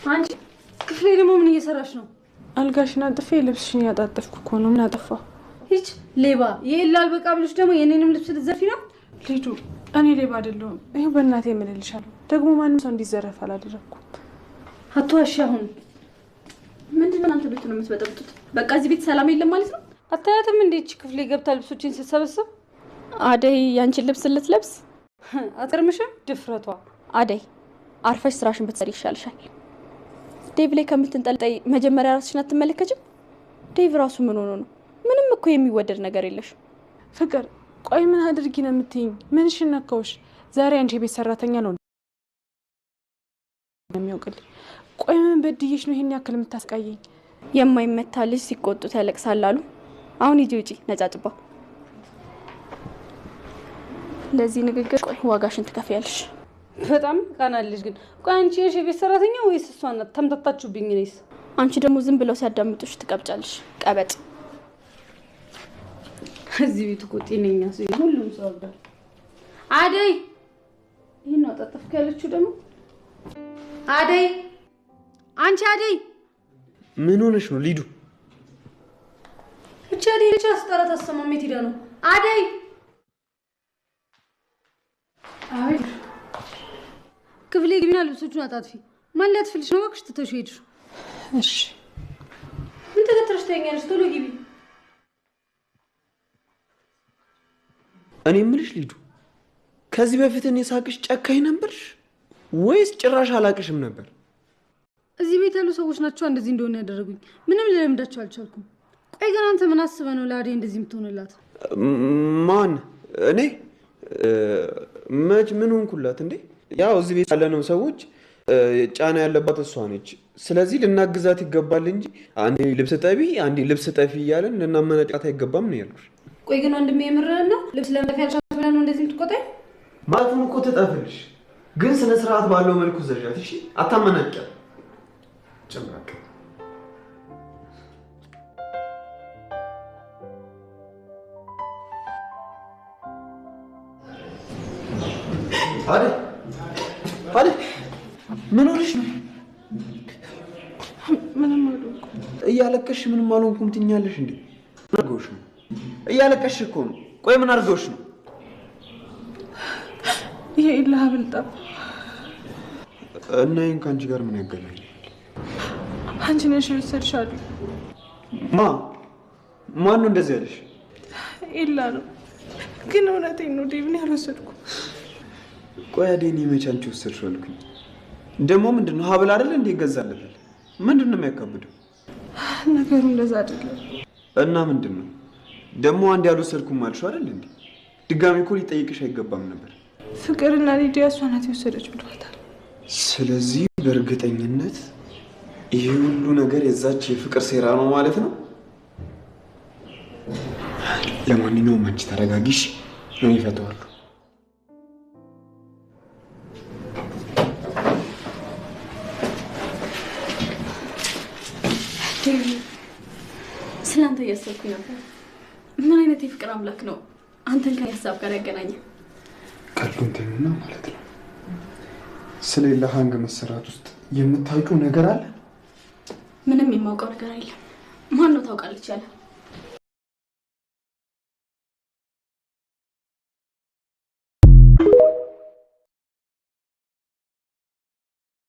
አንቺ ክፍሌ ደግሞ ምን እየሰራሽ ነው? አልጋሽን አንጥፌ ልብስሽን ያጣጠፍኩ እኮ ነው። ምን አጠፋው? ሂጅ ሌባ። ይሄላል በቃ ብለሽ ደግሞ የኔንም ልብስ ልትዘርፊ ነው? ልጁ እኔ ሌባ አይደለሁም። ይሄው በእናቴ እምልልሻለሁ። ደግሞ ማንም ሰው እንዲዘረፍ አላደረኩም። አትዋሺ። አሁን ምንድነው አንተ ቤት ነው የምትበጠብጡት? በቃ እዚህ ቤት ሰላም የለም ማለት ነው? አታያትም እንዴ እቺ ክፍሌ ገብታ ልብሶችን ስትሰበስብ? አደይ ያንቺን ልብስ ልትለብስ አትርምሽም? ድፍረቷ። አደይ አርፈሽ ስራሽን ብትሰሪ ይሻልሻል። ዴቭ ላይ ከምትንጠልጠይ መጀመሪያ ራስሽን አትመለከችም? ዴቭ ራሱ ምን ሆኖ ነው? ምንም እኮ የሚወደድ ነገር የለሽ። ፍቅር ቆይ ምን አድርጊ ነው የምትይኝ? ምንሽ ነካውሽ? ዛሬ አንቺ ቤት ሰራተኛ ነው የሚያውቅልኝ። ቆይ ምን በድዬሽ ነው ይሄን ያክል የምታስቃየኝ? የማይመታ ልጅ ሲቆጡት ያለቅሳል አሉ። አሁን ሂጂ ውጪ ነጫጭባ። ለዚህ ንግግር ቆይ ዋጋሽን ትከፍያለሽ። በጣም ቃናለሽ ግን። ቆይ አንቺ የሽ ቤት ሰራተኛ ወይስ እሷ ናት? ተምታታችሁብኝ ነይስ። አንቺ ደግሞ ዝም ብለው ሲያዳምጡሽ ትቀብጫለሽ። ቀበጥ። እዚህ ቤት እኮ ጤነኛ ሰው ሁሉም ሰው አለ። አደይ ይሄን ነው አጣጥፍከ ያለችው ደግሞ አደይ። አንቺ አደይ ምን ሆነሽ ነው ሊዱ? እቺ አደይ ልጅ አስጠራት አሰማም። የት ሄዳ ነው አደይ? አይ ክፍሌ ግቢና ልብሶቹን አጣጥፊ። ማን ሊያጥፍልሽ ነው? እባክሽ ትተሽ ሄድሽ። እሺ ምን ተከትረሽ ተኛለሽ? ቶሎ ግቢ። እኔ የምልሽ ሊዱ ከዚህ በፊት እኔ ሳቅሽ ጨካኝ ነበርሽ ወይስ ጭራሽ አላቅሽም ነበር? እዚህ ቤት ያሉ ሰዎች ናቸው እንደዚህ እንደሆነ ያደረጉኝ። ምንም ልለምዳቸው አልቻልኩም። ቆይ ግን አንተ ምን አስበህ ነው ለአደይ እንደዚህ የምትሆንላት? ማን? እኔ መች ምን ሆንኩላት እንዴ? ያው እዚህ ቤት ያለነው ሰዎች ጫና ያለባት እሷ ነች። ስለዚህ ልናግዛት ይገባል እንጂ አንዴ ልብስ ጠቢ አንዴ ልብስ ጠፊ እያለን ልናመናጫት አይገባም ነው ያሉሽ። ቆይ ግን ወንድሜ የምርህን ነው? ልብስ ለምጠፊ ያልሻት ብለህ ነው እንደዚህ የምትቆጣኝ? ማለቱን እኮ ትጠፍልሽ፣ ግን ስነ ስርዓት ባለው መልኩ ዘዣት። እሺ አታመናጫት። ጨምራክ አደ ምን ሆነሽ ነው? ምንም አልሆንኩም። እያለቀሽ ምንም አልሆንኩም ትኛለሽ እንዴ? ምን አድርገውሽ ነው? እያለቀሽ እኮ ነው። ቆይ ምን አድርገውሽ ነው? ይሄ ኢላህ ብልጣ እና ይሄን ከአንቺ ጋር ምን ያገናኛል? አንቺ ነሽ የወሰድሻሉ። ማን ነው እንደዚህ ያለሽ? ኢላ ነው። ግን እውነቴን ነው ዴቭን ያልወሰድኩ። ቆይ አደይን መቼ አንቺ ወሰድሽው አልኩኝ። ደግሞ ምንድን ነው ሀብል አይደል እንዴ ይገዛለታል? ምንድን ነው የሚያካብደው? ነገሩ እንደዛ አይደለም። እና ምንድን ነው ደግሞ አንድ ያልወሰድኩም አልሽው አይደል እንዴ? ድጋሚ እኮ ሊጠይቅሽ አይገባም ነበር። ፍቅርና ሊዲያ እሷ ናት የወሰደች ብሏታል። ስለዚህ በእርግጠኝነት ይሄ ሁሉ ነገር የዛች የፍቅር ሴራ ነው ማለት ነው። ለማንኛውም አንቺ ተረጋጊሽ፣ እኔ እፈታዋለሁ። ስላንተ እያሰብኩኝ ነበር። ምን አይነት የፍቅር አምላክ ነው አንተን ከሀሳብ ጋር ያገናኘ? ቀሉን ተይውና ማለት ነው። ስለሌላ ሀንግ መሰራት ውስጥ የምታውቂው ነገር አለ? ምንም የማውቀው ነገር የለም። ማን ነው ታውቃለች ያለ?